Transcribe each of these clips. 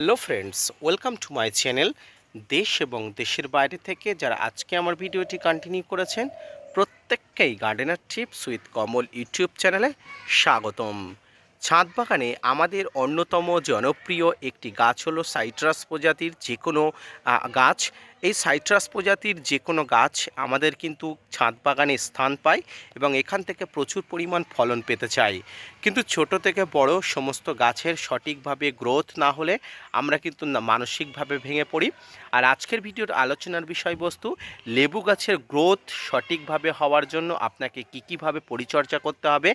Hello friends, welcome to my channel. দেশ এবং দেশের বাইরে থেকে যারা আজকে আমার ভিডিওটি কন্টিনিউ করেছেন, প্রত্যেককেই gardener tips with Kamal YouTube চ্যানেলে স্বাগতম। ছাদ বাগানে আমাদের অন্যতম জনপ্রিয় একটি গাছ হলো সাইট্রাস প্রজাতির যে কোনো গাছ। এই সাইট্রাস প্রজাতির যে কোনো গাছ আমাদের কিন্তু ছাদ বাগানে স্থান পায় এবং এখান থেকে প্রচুর পরিমাণ ফলন পেতে চাই। কিন্তু ছোট থেকে বড় সমস্ত গাছের সঠিকভাবে গ্রোথ না হলে আমরা কিন্তু মানসিকভাবে ভেঙে পড়ি। আর আজকের ভিডিওর আলোচনার বিষয়বস্তু, লেবু গাছের গ্রোথ সঠিকভাবে হওয়ার জন্য আপনাকে কীভাবে পরিচর্যা করতে হবে,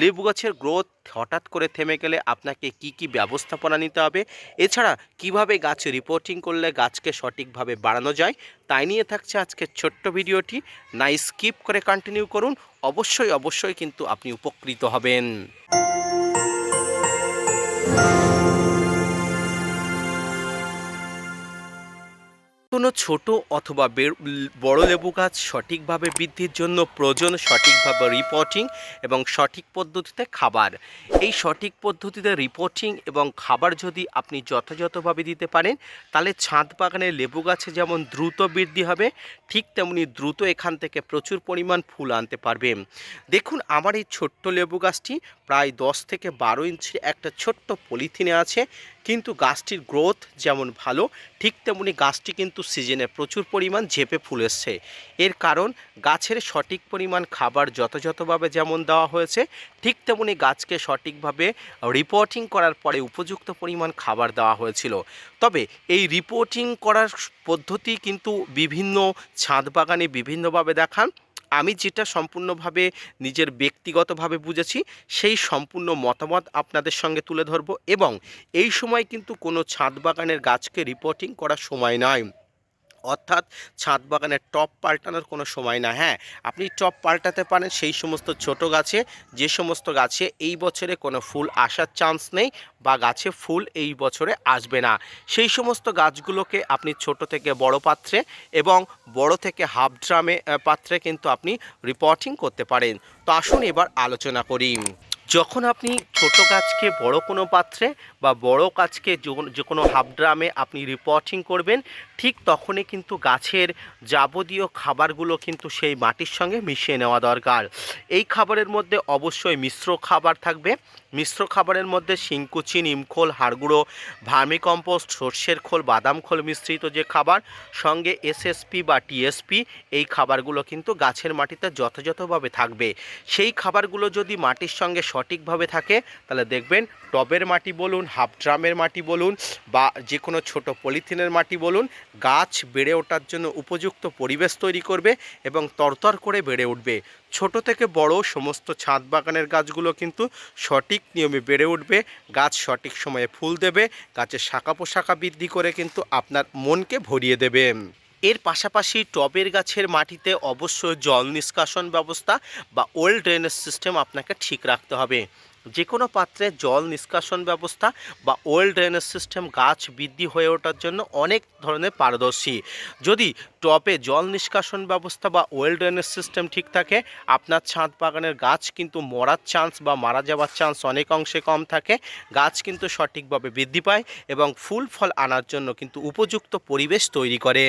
লেবু গাছের গ্রোথ হঠাৎ করে থেমে গেলে আপনাকে কি ব্যবস্থাপনা নিতে হবে, এছাড়া কিভাবে গাছ রিপোর্টিং করলে গাছকে সঠিকভাবে বাড়ানো যায়, তাই নিয়ে থাকছে আজকের ছোট্ট ভিডিওটি। না স্কিপ করে কন্টিনিউ করুন, অবশ্যই কিন্তু আপনি উপকৃত হবেন। কোনো ছোট অথবা বড় লেবু গাছ সঠিকভাবে বৃদ্ধির জন্য প্রয়োজন সঠিকভাবে রিপোর্টিং এবং সঠিক পদ্ধতিতে খাবার। এই সঠিক পদ্ধতিতে রিপোর্টিং এবং খাবার যদি আপনি যথাযথভাবে দিতে পারেন, তাহলে ছাদ বাগানে লেবু গাছে যেমন দ্রুত বৃদ্ধি হবে, ঠিক তেমনি দ্রুত এখান থেকে প্রচুর পরিমাণ ফুল আনতে পারবে। দেখুন, আমার এই ছোট্ট লেবু গাছটি প্রায় 10 থেকে 12 ইঞ্চি একটা ছোট্ট পলিথিনে আছে, কিন্তু গাছটির গ্রোথ যেমন ভালো, ঠিক তেমনি গাছটি কিন্তু সিজনে প্রচুর পরিমাণ ঝেঁপে ফুল এসছে। এর কারণ গাছের সঠিক পরিমাণ খাবার যথাযথভাবে যেমন দেওয়া হয়েছে, ঠিক তেমনি গাছকে সঠিকভাবে রিপোর্টিং করার পরে উপযুক্ত পরিমাণ খাবার দেওয়া হয়েছিল। তবে এই রিপোর্টিং করার পদ্ধতি কিন্তু বিভিন্ন ছাদ বাগানে বিভিন্নভাবে দেখান। আমি যেটা সম্পূর্ণভাবে নিজের ব্যক্তিগতভাবে বুঝেছি, সেই সম্পূর্ণ মতামত আপনাদের সঙ্গে তুলে ধরব। এবং এই সময় কিন্তু কোনো ছাদ বাগানের গাছকে রিপোর্টিং করার সময় নয়, অর্থাৎ ছাদ বাগানের টব পাল্টানোর কোনো সময় না। হ্যাঁ, আপনি টব পাল্টাতে পারেন সেই সমস্ত ছোট গাছে, যে সমস্ত গাছে এই বছরে কোনো ফুল আসার চান্স নেই বা গাছে ফুল এই বছরে আসবে না, সেই সমস্ত গাছগুলোকে আপনি ছোট থেকে বড় পাত্রে এবং বড় থেকে হাফ ড্রামে পাত্রে কিন্তু আপনি রিপোর্টিং করতে পারেন। তো আসুন এবার আলোচনা করি। যখন আপনি ছোট গাছকে বড় কোনো পাত্রে বা বড় গাছকে যে কোনো হাফ ড্রামে আপনি রিপোর্টিং করবেন, ঠিক তখনই কিন্তু গাছের যাবতীয় খাবারগুলো কিন্তু সেই মাটির সঙ্গে মিশিয়ে নেওয়া দরকার। এই খাবারের মধ্যে অবশ্যই মিশ্র খাবার থাকবে। মিশ্র খাবারের মধ্যে শিংকুচি, নিমখোল, হাড়গুঁড়ো, ভার্মিকম্পোস্ট, সর্ষের খোল, বাদাম খোল মিশ্রিত যে খাবার, সঙ্গে এসএসপি বা টিএসপি, এই খাবারগুলো কিন্তু গাছের মাটিতে যথাযথভাবে থাকবে। সেই খাবারগুলো যদি মাটির সঙ্গে সঠিকভাবে থাকে, তাহলে দেখবেন টবের মাটি বলুন, হাফ ড্রামের মাটি বলুন বা যে কোনো ছোট পলিথিনের মাটি বলুন, গাছ বেড়ে ওঠার জন্য উপযুক্ত পরিবেশ তৈরি করবে এবং তরতর করে বেড়ে উঠবে। ছোট থেকে বড় সমস্ত ছাদ বাগানের গাছগুলো কিন্তু সঠিক নিয়মে বেড়ে উঠবে, গাছ সঠিক সময়ে ফুল দেবে, গাছের শাখা পোশাখা বৃদ্ধি করে কিন্তু আপনার মনকে ভরিয়ে দেবে। এর পাশাপাশি টবের গাছের মাটিতে অবশ্যই জল নিষ্কাশন ব্যবস্থা বা ওয়েল ড্রেনেজ সিস্টেম আপনাকে ঠিক রাখতে হবে। যে কোনো পাত্রে জল নিষ্কাশন ব্যবস্থা বা ওয়েল ড্রেনেজ সিস্টেম গাছ বৃদ্ধি হয়ে ওঠার জন্য অনেক ধরনের পারদর্শী। যদি টবে জল নিষ্কাশন ব্যবস্থা বা ওয়েল ড্রেনেজ সিস্টেম ঠিক থাকে, আপনার ছাদ বাগানের গাছ কিন্তু মরার চান্স বা মারা যাওয়ার চান্স অনেক অংশে কম থাকে। গাছ কিন্তু সঠিকভাবে বৃদ্ধি পায় এবং ফুল ফল আনার জন্য কিন্তু উপযুক্ত পরিবেশ তৈরি করে।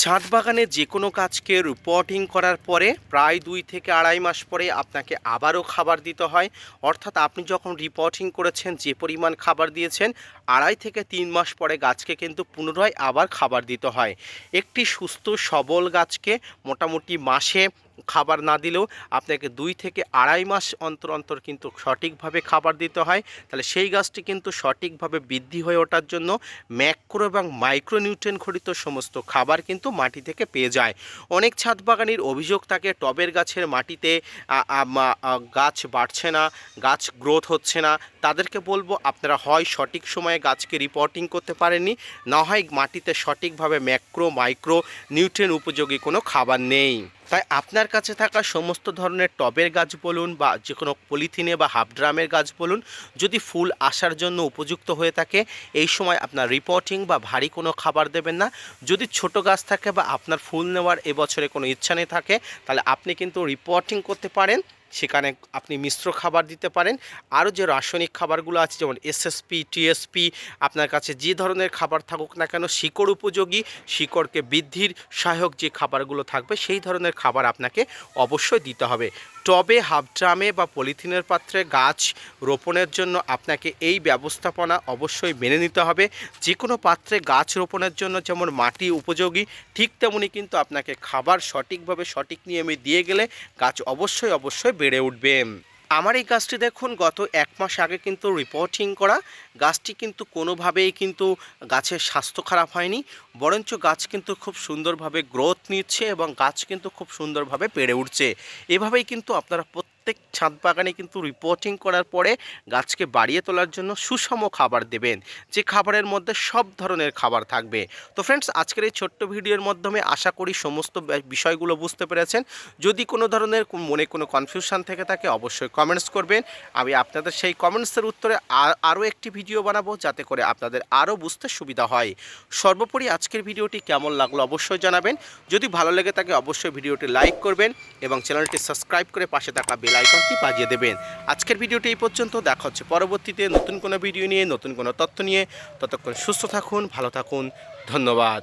ছাদ বাগানে যে কোনো গাছকে রিপোর্টিং করার পরে প্রায় 2 থেকে আড়াই মাস পরে আপনাকে আবারও খাবার দিতে হয়। অর্থাৎ আপনি যখন রিপোর্টিং করেছেন, যে পরিমাণ খাবার দিয়েছেন, 2.5 থেকে 3 মাস পরে গাছকে কিন্তু পুনরায় আবার খাবার দিতে হয়। একটি সুস্থ সবল গাছকে মোটামুটি মাসে খাবার না দিলেও আপনাকে 2 থেকে আড়াই মাস অন্তর অন্তর কিন্তু সঠিকভাবে খাবার দিতে হয়। তাহলে সেই গাছটি কিন্তু সঠিকভাবে বৃদ্ধি হয়ে ওঠার জন্য ম্যাক্রো এবং মাইক্রোনিউট্রিয়েন্ট ঘটিত সমস্ত খাবার কিন্তু মাটি থেকে পেয়ে যায়। অনেক ছাদ বাগানির অভিযোগ থাকে টবের গাছের মাটিতে গাছ বাড়ছে না, গাছ গ্রোথ হচ্ছে না। তাদেরকে বলবো, আপনারা হয় সঠিক সময়ে গাছকে রিপোর্টিং করতে পারেননি, না হয় মাটিতে সঠিকভাবে ম্যাক্রো মাইক্রো নিউট্রিয়েন্ট উপযোগী কোনো খাবার নেই। তাই আপনার কাছে থাকা সমস্ত ধরনের টবের গাছ বলুন বা যে কোনো পলিথিনে বা হাফ ড্রামের গাছ বলুন, যদি ফুল আসার জন্য উপযুক্ত হয়ে থাকে, এই সময় আপনার রিপোর্টিং বা ভারী কোনো খাবার দেবেন না। যদি ছোট গাছ থাকে বা আপনার ফুল নেওয়ার এবছরে কোনো ইচ্ছা নেই থাকে, তাহলে আপনি কিন্তু রিপোর্টিং করতে পারেন। সেখানে আপনি মিশ্র খাবার দিতে পারেন। আরও যে রাসায়নিক খাবারগুলো আছে যেমন এসএসপি, টিএসপি, আপনার কাছে যে ধরনের খাবার থাকুক না কেন শিকড় উপযোগী, শিকড়কে বৃদ্ধির সহায়ক যে খাবারগুলো থাকবে সেই ধরনের খাবার আপনাকে অবশ্যই দিতে হবে। টবে, হাফ ড্রামে বা পলিথিনের পাত্রে গাছ রোপণের জন্য আপনাকে এই ব্যবস্থাপনা অবশ্যই মেনে নিতে হবে। যে কোনো পাত্রে গাছ রোপণের জন্য যেমন মাটি উপযোগী, ঠিক তেমনি কিন্তু আপনাকে খাবার সঠিকভাবে সঠিক নিয়মে দিয়ে গেলে গাছ অবশ্যই বেড়ে উঠবে। আমার এই গাছটি দেখুন গত 1 মাস আগে কিন্তু রিপোর্টিং করা। গাছটি কিন্তু কোনোভাবেই কিন্তু গাছের স্বাস্থ্য খারাপ হয়নি, বরঞ্চ গাছ কিন্তু খুব সুন্দরভাবে গ্রোথ নিচ্ছে এবং গাছ কিন্তু খুব সুন্দরভাবে বেড়ে উঠছে। এভাবেই কিন্তু আপনারা প্রত্যেক ছাদ বাগানে কিন্তু রিপোর্টিং করার পরে গাছকে বাড়িয়ে তোলার জন্য সুষম খাবার দেবেন, যে খাবারের মধ্যে সব ধরনের খাবার থাকবে। তো ফ্রেন্ডস, আজকের এই ছোট্ট ভিডিওর মাধ্যমে আশা করি সমস্ত বিষয়গুলো বুঝতে পেরেছেন। যদি কোনো ধরনের মনে কোনো কনফিউশন থেকে থাকে অবশ্যই কমেন্টস করবেন। আমি আপনাদের সেই কমেন্টসের উত্তরে আরও একটি ভিডিও বানাবো, যাতে করে আপনাদের আরও বুঝতে সুবিধা হয়। সর্বোপরি আজকের ভিডিওটি কেমন লাগলো অবশ্যই জানাবেন। যদি ভালো লেগে থাকে অবশ্যই ভিডিওটি লাইক করবেন এবং চ্যানেলটি সাবস্ক্রাইব করে পাশে থাকা বেল আইকনটি বাজিয়ে দেবেন। আজকের ভিডিওটি এই পর্যন্ত, দেখা হচ্ছে পরবর্তীতে নতুন কোনো ভিডিও নিয়ে, নতুন কোনো তথ্য নিয়ে। ততক্ষণ সুস্থ থাকুন, ভালো থাকুন, ধন্যবাদ।